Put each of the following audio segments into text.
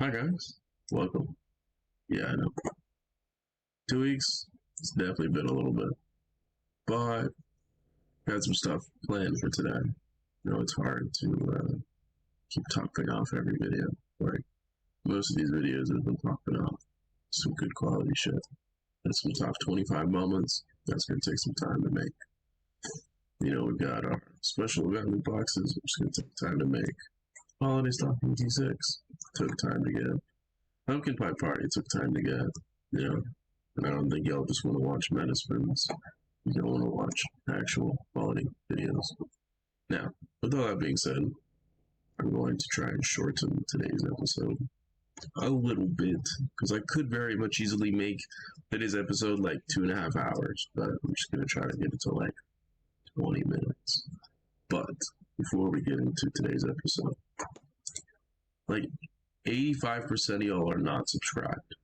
Hi guys, welcome. Yeah, I know. 2 weeks, it's definitely been a little bit, but got some stuff planned for today. It's hard to keep topping off every video. Like, most of these videos have been topping off some good quality shit. That's some top 25 moments. That's going to take some time to make. We've got our special event loot boxes, which is going to take time to make. Holiday Stocking T6 took time to get. Pumpkin Pie Party took time to get. And I don't think y'all just want to watch meta spins. You don't want to watch actual quality videos. Now, with all that being said, I'm going to try and shorten today's episode a little bit, because I could very much easily make today's episode like 2.5 hours, but I'm just going to try to get it to like 20 minutes. But before we get into today's episode, like 85% of y'all are not subscribed.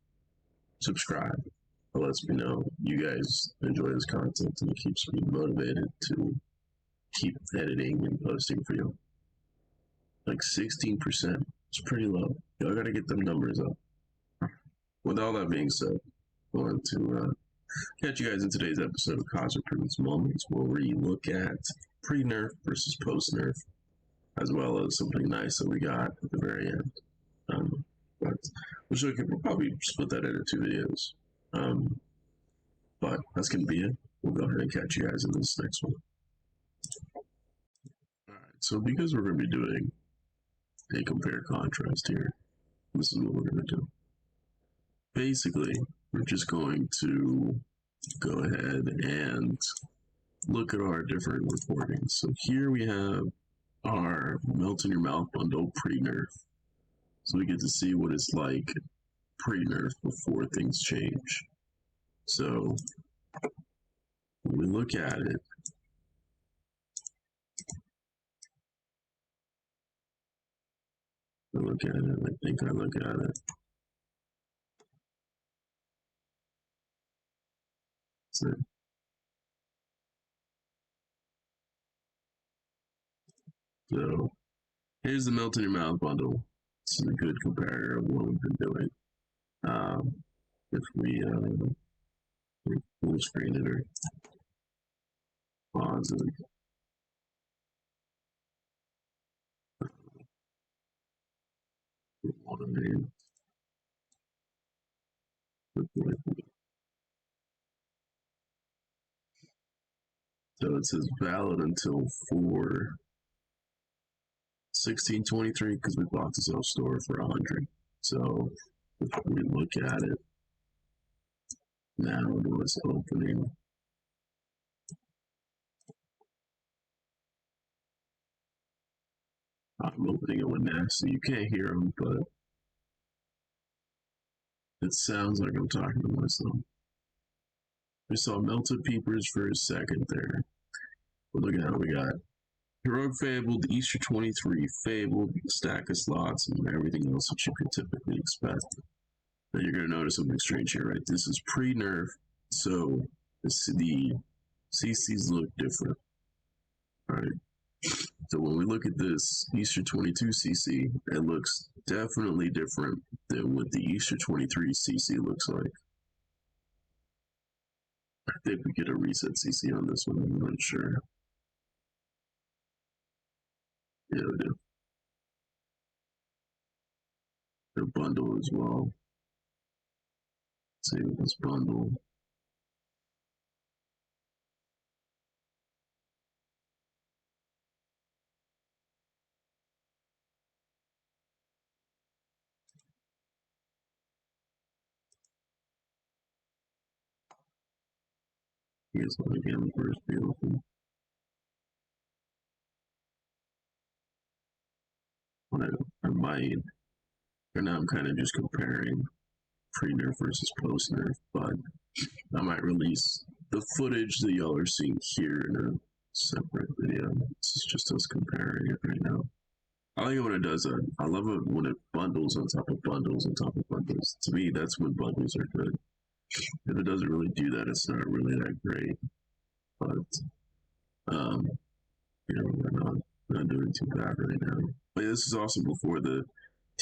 Subscribe. It lets me know you guys enjoy this content, and it keeps me motivated to keep editing and posting for you. Like 16%. It's pretty low. Y'all gotta get them numbers up. With all that being said, I want to catch you guys in today's episode of Cosmic Prudence Moments, where we look at pre-nerf versus post-nerf, as well as something nice that we got at the very end. But we'll probably split that into 2 videos. But that's going to be it. We'll go ahead and catch you guys in this next one. Alright, so because we're going to be doing a compare contrast here, this is what we're going to do. Basically, we're just going to go ahead and look at our different reportings. So here we have our Melt in Your Mouth bundle pre-nerf. So we get to see what it's like pre-nerf before things change. So when we look at it, I think I look at it. So here's the Melt in Your Mouth bundle. This is a good comparator of what we've been doing. If we full screen it or pause it. So it says valid until 4/16/23 because we bought this off store for 100. So if we look at it now, to its opening. I'm opening it with nasty. You can't hear them, but it sounds like I'm talking to myself. We saw Melted Peepers for a second there. But look at how we got Heroic Fabled, Easter 23, Fabled, stack of slots, and everything else that you could typically expect. Now you're going to notice something strange here, right? This is pre-nerf, so the CCs look different. Alright. So when we look at this Easter 22 CC, it looks definitely different than what the Easter 23 CC looks like. I think we get a reset CC on this one, I'm not sure. Yeah, we do. Their bundle as well. Same with this bundle. Here's what again the first beautiful. I might, for now I'm kind of just comparing pre-nerf versus post-nerf, but I might release the footage that y'all are seeing here in a separate video. This is just us comparing it right now. I like it when it does that. I love it when it bundles on top of bundles on top of bundles. To me, that's when bundles are good. If it doesn't really do that, it's not really that great. But, we're not doing too bad right now. But this is also before the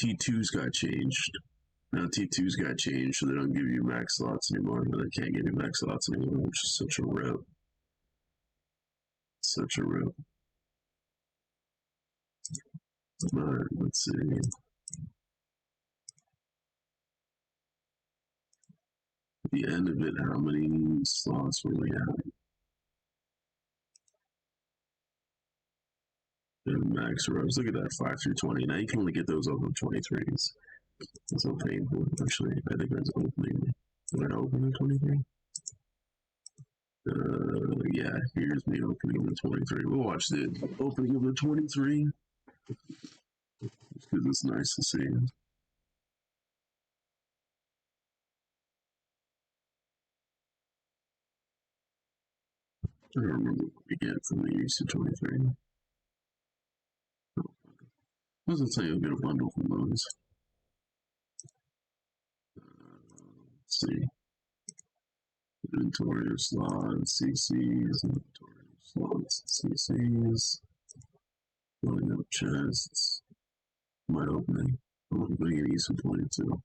T2s got changed. Now T2s got changed, so they don't give you max slots anymore. They can't give you max slots anymore, which is such a rip. Such a rip. Alright, let's see. At the end of it, how many slots will we have? And max rows. Look at that, 5 through 20. Now you can only get those over 23s. That's so painful. Actually, I think that's opening. Did I open the 23? Yeah, here's me opening the 23. We'll watch the opening of the 23. Because it's nice to see. I don't remember what we get from the use of 23. What does it say? You'll get a bundle from those. Let's see. Inventory of slots, CCs, inventory of slots, CCs. Loading up chests. My opening. I'm opening an use of 22.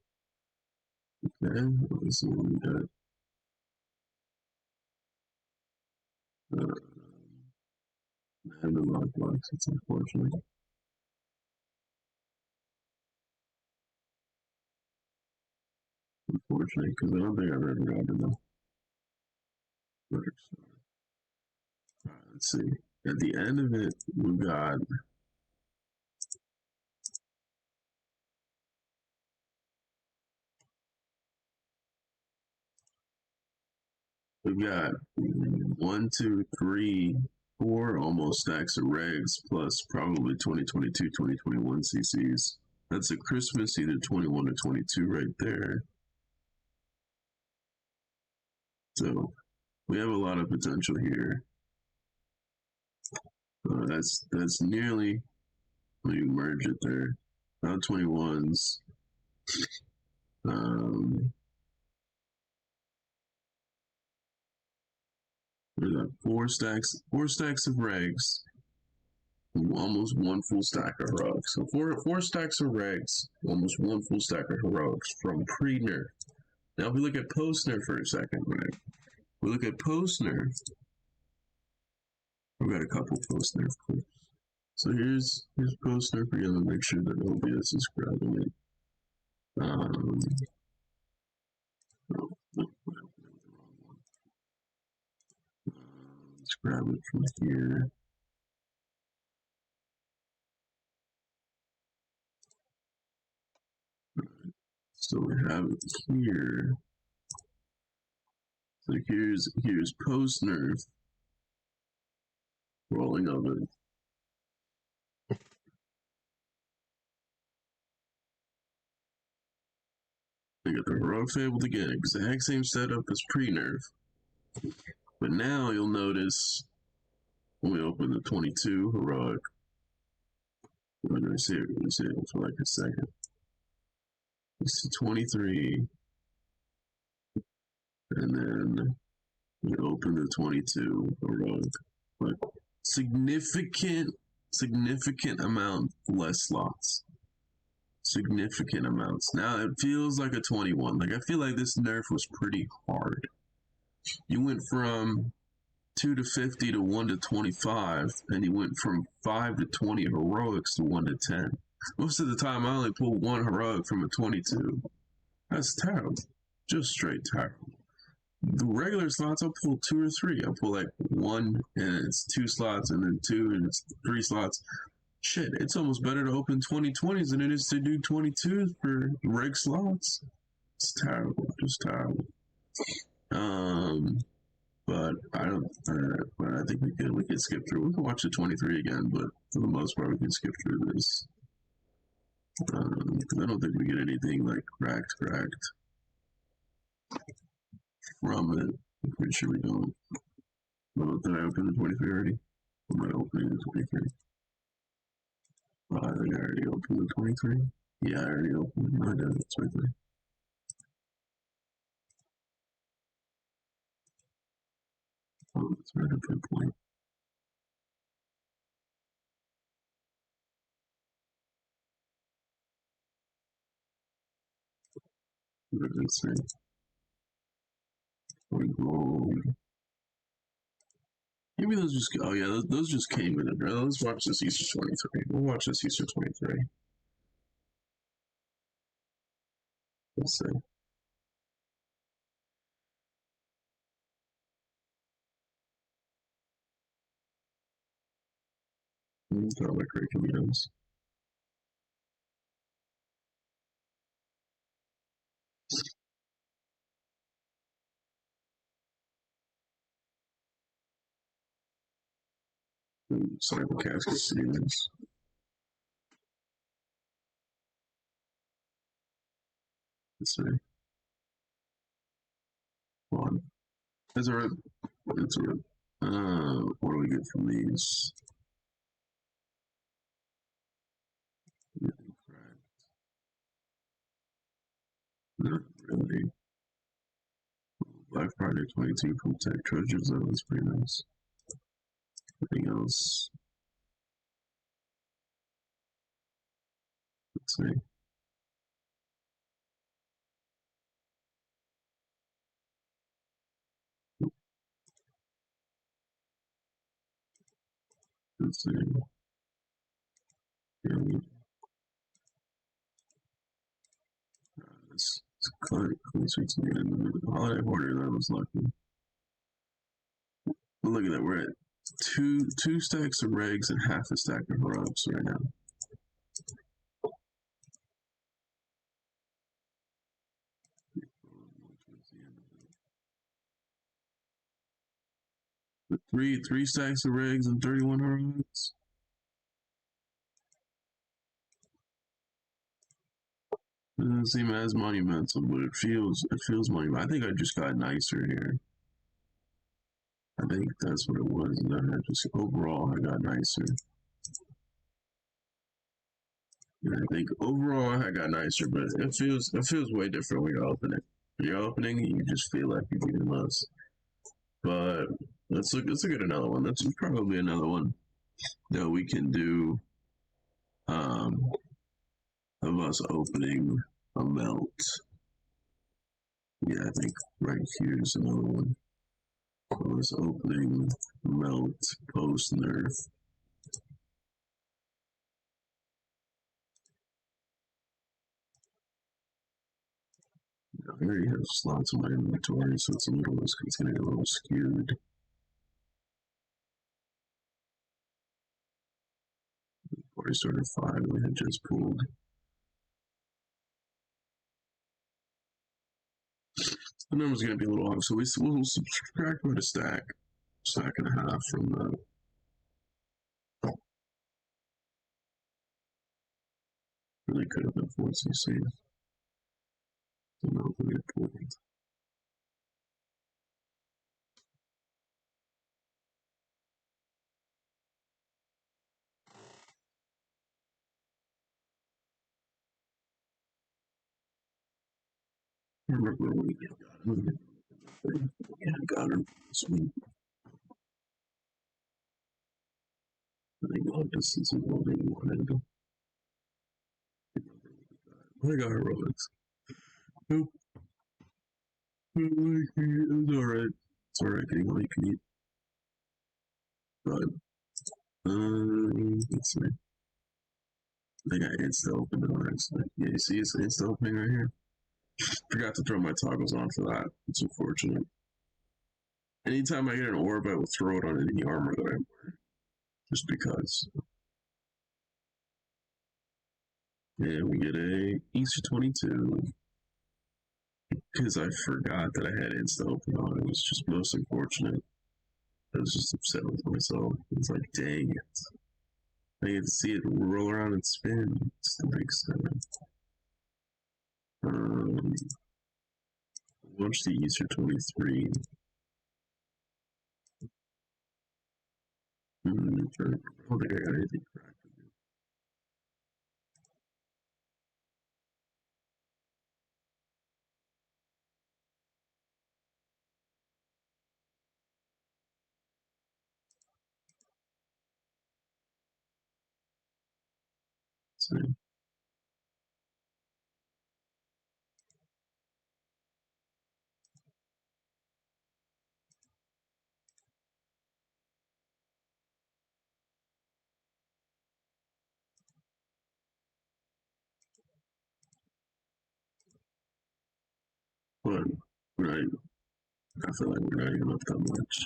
Okay, let's see what we got. I have the lockbox, it's unfortunate. Unfortunately, because I don't think I've ever gotten them. Let's see. At the end of it, we've got 1, 2, 3, 4 almost stacks of regs plus probably 2022, 2021 CCs. That's a Christmas either 21 or 22 right there. So we have a lot of potential here. That's nearly, let me merge it there. About 21s. We got 4 stacks of regs. Almost 1 full stack of heroics. So four stacks of regs, almost 1 full stack of heroics from pre-nerf. Now if we look at post-nerf for a second, right? We look at post-nerf. I've got a couple post-nerf clips. So here's post-nerf again to make sure that OBS is grabbing it. Let's grab it from here. So we have it here. So here's post nerf rolling of it. We got the heroic fabled again, exact same setup as pre-nerf. But now you'll notice when we open the 22 heroic. Let me see it for like a second. It's the 23. And then we open the 22 heroic. But significant amount less slots. Significant amounts. Now it feels like a 21. Like I feel like this nerf was pretty hard. You went from 2 to 50 to 1 to 25, and you went from 5 to 20 heroics to 1 to 10. Most of the time, I only pull 1 heroic from a 22. That's terrible. Just straight terrible. The regular slots, I'll pull 2 or 3. I'll pull like 1, and it's 2 slots, and then 2, and it's 3 slots. Shit, it's almost better to open 2020s than it is to do 22s for reg slots. It's terrible, just terrible. But I don't. But I think we can skip through. We can watch the 23 again, but for the most part, we can skip through this. I don't think we get anything like cracked from it. I'm pretty sure we don't. Well, did I open the 23 already? Am I opening the 23? I think I already opened the 23. Yeah, I already opened my 23. Oh, that's right, a good point. Let's see. Gold. Maybe those just. Oh yeah, those just came in. Let's watch this Easter 23. We'll watch this Easter 23. Let's see. Got my great comedians. Simulcast comedians. Let's see. One. That's a rip. That's a rip. What do we get from these? Not really. Black Project 22 from Tech Treasures. That was pretty nice. Anything else? Let's see. Let's see. Yeah, it's clean sweets again. Holiday Hoarder, that was lucky. But look at that, we're at two stacks of regs and half a stack of heroics right now. Three stacks of regs and 31 heroics. It doesn't seem as monumental, but it feels monumental. I think I just got nicer here. I think that's what it was. And then I just overall I got nicer. And I think overall I got nicer, but it feels way different when you open it. When you're opening, you just feel like you're getting less. But let's look at another one. That's probably another one that we can do. Of us opening a melt. Yeah, I think right here's another one. Of us opening melt post nerf. I already have slots in my inventory, so it's gonna get a little skewed. Party started 5, we had just pulled. The number's gonna be a little off, so we'll subtract about a stack and a half from the. Really could have been 4 CC. So now we get pulled. I remember when we got him. Yeah, I got him. Sweet. I think long distance is what they wanted. I got heroics. Nope. It's alright. It's alright getting all you can eat. But, let's see. I got insta open on actually. Yeah, you see it's insta opening right here? Forgot to throw my toggles on for that. It's unfortunate. Anytime I get an orb, I will throw it on any armor that I wear. Just because. And we get a Easter 22. Because I forgot that I had insta open on. It was just most unfortunate. I was just upset with myself. It's like, dang it. I get to see it roll around and spin. It's the next time. Watch the Easter 23. I don't think I got anything cracked. So, But right, I feel like we're not even up that much.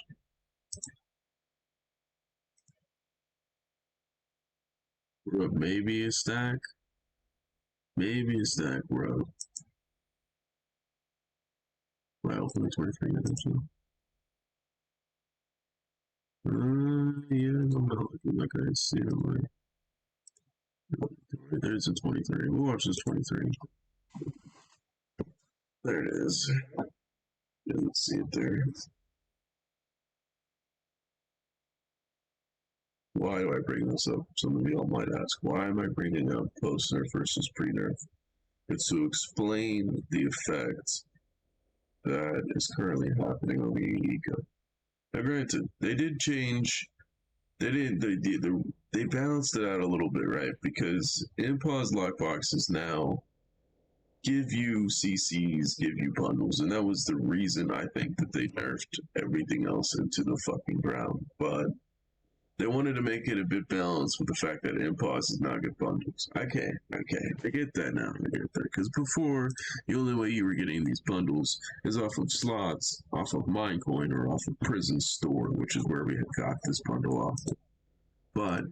We're up maybe a stack. Maybe a stack, bro. Wow, only 23 minutes. Yeah, I'm not looking like I see it. There's a 23. We'll watch this 23. There it is. Didn't see it there. Why do I bring this up? Some of y'all might ask, why am I bringing up post-nerf versus pre-nerf? It's to explain the effect that is currently happening on the eco. Now, granted, they did change. They balanced it out a little bit, right? Because impause lockboxes now give you CCs, give you bundles, and that was the reason I think that they nerfed everything else into the fucking ground. But they wanted to make it a bit balanced with the fact that impause does not get bundles. Okay, I get that now. I get that because before the only way you were getting these bundles is off of slots, off of Minecoin, or off of Prison Store, which is where we had got this bundle off. But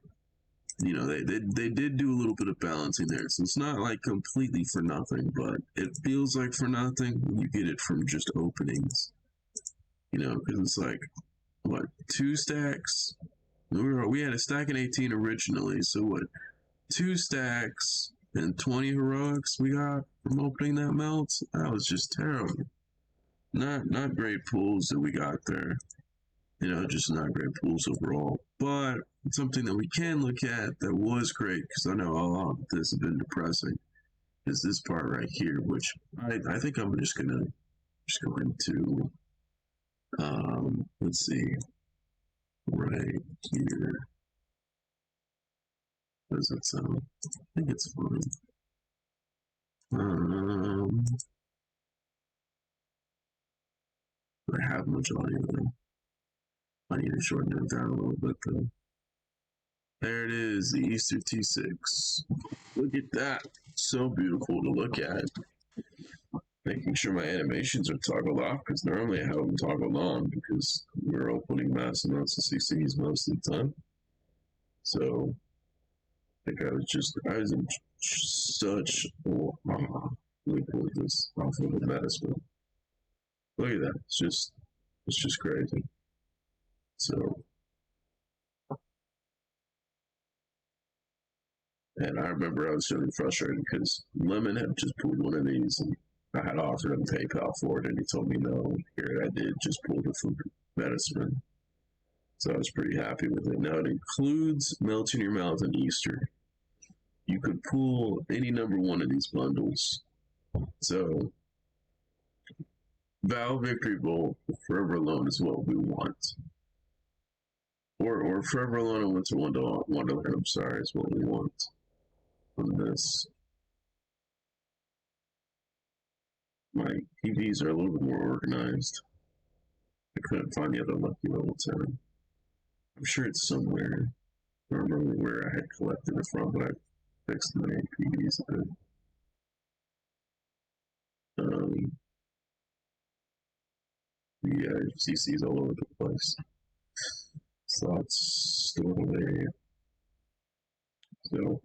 you know, they did do a little bit of balancing there. So it's not like completely for nothing, but it feels like for nothing when you get it from just openings. You know, because it's like, what, 2 stacks? We had a stack in 18 originally, so what, 2 stacks and 20 heroics we got from opening that melt? That was just terrible. Not great pulls that we got there. You know, just not great pools overall. But something that we can look at that was great, because I know a lot of this has been depressing, is this part right here, which I think I'm just gonna go into. Let's see, right here. How does that sound? I think it's fine. I have much audio though. I need to shorten it down a little bit though. There it is, the Easter T6. Look at that. So beautiful to look at. Making sure my animations are toggled off, because normally I have them toggled on because we're opening mass amounts of CCs most of the time. So I think I was in such look at this off of the medicine. Look at that. It's just crazy. So, and I remember I was feeling frustrated because Lemon had just pulled one of these, and I had offered him PayPal for it, and he told me no. Here I did, just pulled it from medicine. So I was pretty happy with it. Now it includes Melt in Your Mouth and Easter. You could pull any number one of these bundles. So Val Victory Bowl, Forever Alone is what we want. Or Forever Alone and Winter Wonderland, I'm sorry, is what we want on this. My TVs are a little bit more organized. I couldn't find the other lucky level 10. I'm sure it's somewhere. I don't remember where I had collected it from, but I fixed my PDs a bit. Yeah, CC's all over the place. Slots stored away. So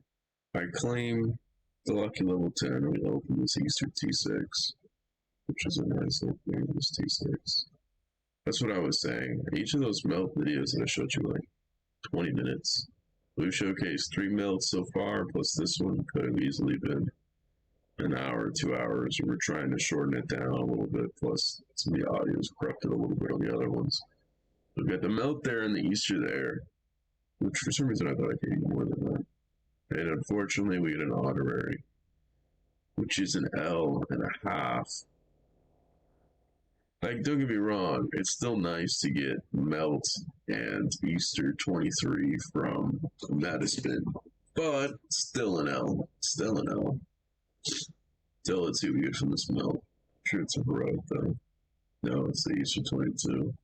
I claim the lucky level 10 and we open this Easter T6, which is a nice opening, this T6. That's what I was saying. Each of those melt videos that I showed you, like 20 minutes. We've showcased 3 melts so far, plus this one could have easily been an hour, 2 hours. We're trying to shorten it down a little bit, plus some of the audio is corrupted a little bit on the other ones. We've got the melt there and the Easter there, which for some reason I thought I gave you more than that. And unfortunately, we get an honorary, which is an L.5. Like, don't get me wrong, it's still nice to get Melt and Easter 23 from Madison, but still an L. Still an L. Still, let's see what we get from this Melt. I'm sure it's a heroic, though. No, it's the Easter 22.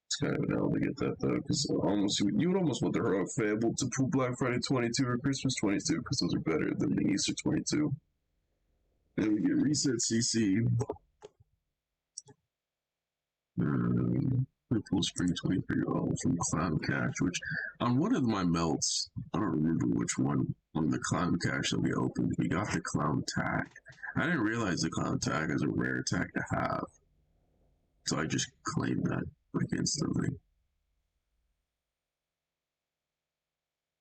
It's kind of an L to get that, though, because you would almost want the heroic Fable to pull Black Friday 22 or Christmas 22, because those are better than the Easter 22. And we get reset CC. Full Spring 23 from Cloud Cache, which on one of my melts, I don't remember which one, on the Cloud Cache that we opened, we got the Cloud Tag. I didn't realize the Cloud Tag is a rare tag to have. So I just claimed that like instantly.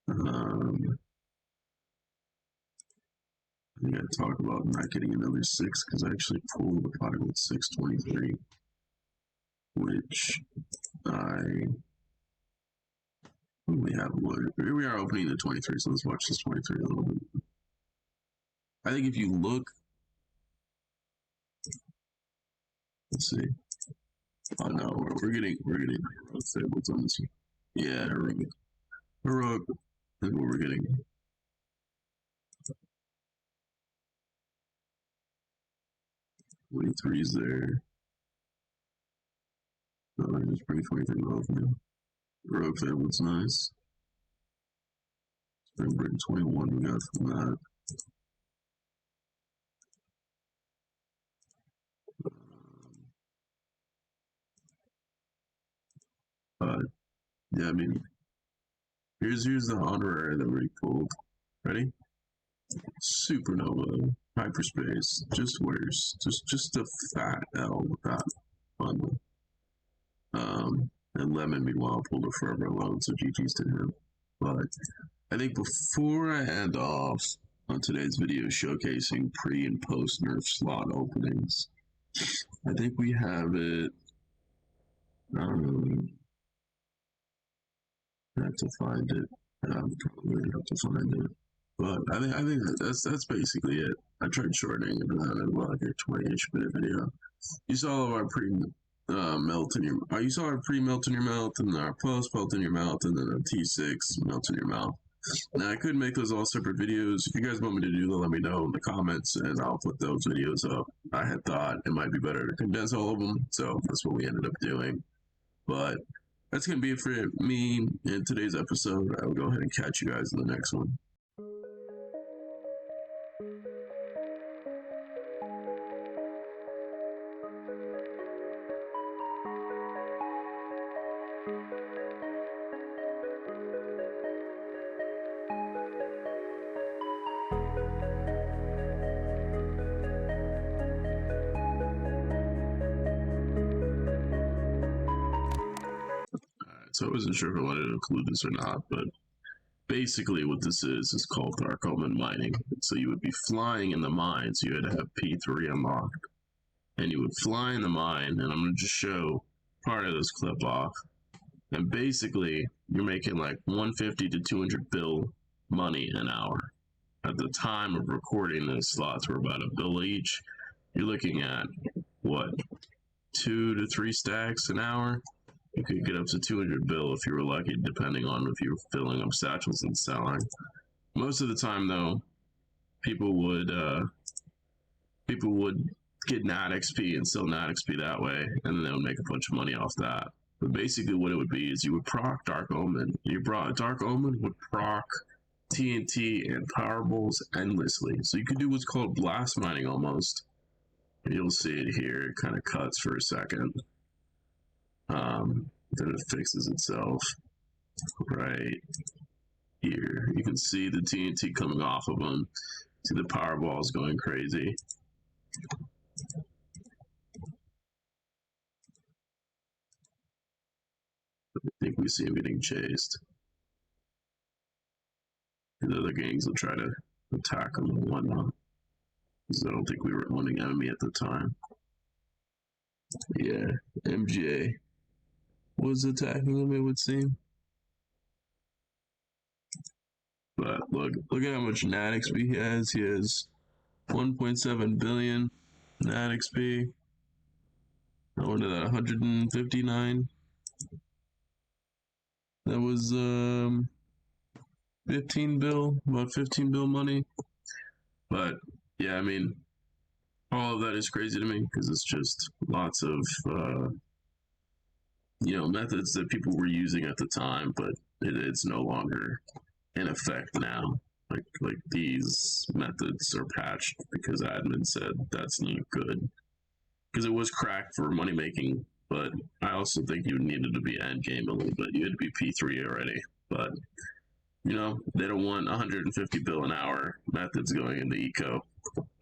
I gotta talk about not getting another 6 because I actually pulled the product with 623, which we have. Here we are opening the 23, so let's watch this 23 a little bit. I think if you look, let's see. Oh no, we're getting what's on this one. Yeah, heroic. That's what we're getting. 23's there. Oh, I just bring 23 off now. Heroic Fable's nice. Spring Break 21 we got from that. Yeah, I mean, here's the honorary that we pulled. Ready? Supernova, hyperspace, just worse. Just a fat L with that bundle. And Lemon, meanwhile, pulled a forever alone, so GG's to him. But I think before I end off on today's video showcasing pre and post nerf slot openings, I think we have it. I have to find it. Probably have to find it. But I think that's basically it. I tried shortening it, but that was like a 20-ish minute video. You saw our melt in your. You saw our pre-melt in your mouth, and our post-melt in your mouth, and then a T6 melt in your mouth. Now I could make those all separate videos. If you guys want me to do that, let me know in the comments, and I'll put those videos up. I had thought it might be better to condense all of them, so that's what we ended up doing. But that's gonna be it for me in today's episode. I will go ahead and catch you guys in the next one. So I wasn't sure if I wanted to include this or not, but basically what this is called Dark Omen mining. So you would be flying in the mine, so you had to have P3 unlocked. And you would fly in the mine, and I'm going to just show part of this clip off. And basically, you're making like 150 to 200 bill money an hour. At the time of recording this, slots were about a bill each. You're looking at, what, 2 to 3 stacks an hour? You could get up to 200 bill if you were lucky, depending on if you were filling up satchels and selling. Most of the time, though, people would get NAT XP and sell NAT XP that way, and then they would make a bunch of money off that. But basically, what it would be is you would proc Dark Omen. Dark Omen would proc TNT and Powerballs endlessly. So you could do what's called blast mining almost. And you'll see it here. It kind of cuts for a second. Then it fixes itself right here. You can see the TNT coming off of them. See the Powerballs going crazy. I think we see him getting chased. The other gangs will try to attack him and whatnot. Because I don't think we were owning enemy at the time. Yeah, MGA was attacking him, it would seem. But look at how much NAT XP he has. He has 1.7 billion NAT XP. I went to that 159. That was 15 bill, about 15 bill money. But yeah, I mean, all of that is crazy to me because it's just lots of methods that people were using at the time, but it's no longer in effect now. Like these methods are patched because admin said that's not good. Because it was cracked for money making, but I also think you needed to be end game a little bit. You had to be P3 already, but you know, they don't want 150 bill an hour methods going into eco.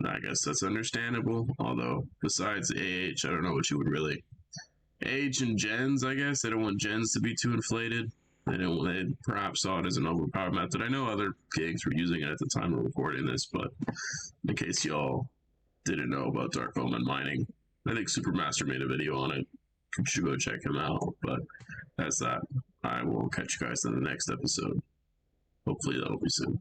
I guess that's understandable. Although, besides AH, I don't know what you would really. AH and gens, I guess they don't want gens to be too inflated. They perhaps saw it as an overpowered method. I know other gigs were using it at the time of recording this, but in case y'all didn't know about Dark Omen mining, I think Supermaster made a video on it. You should go check him out. But that's that. I will catch you guys in the next episode. Hopefully that'll be soon.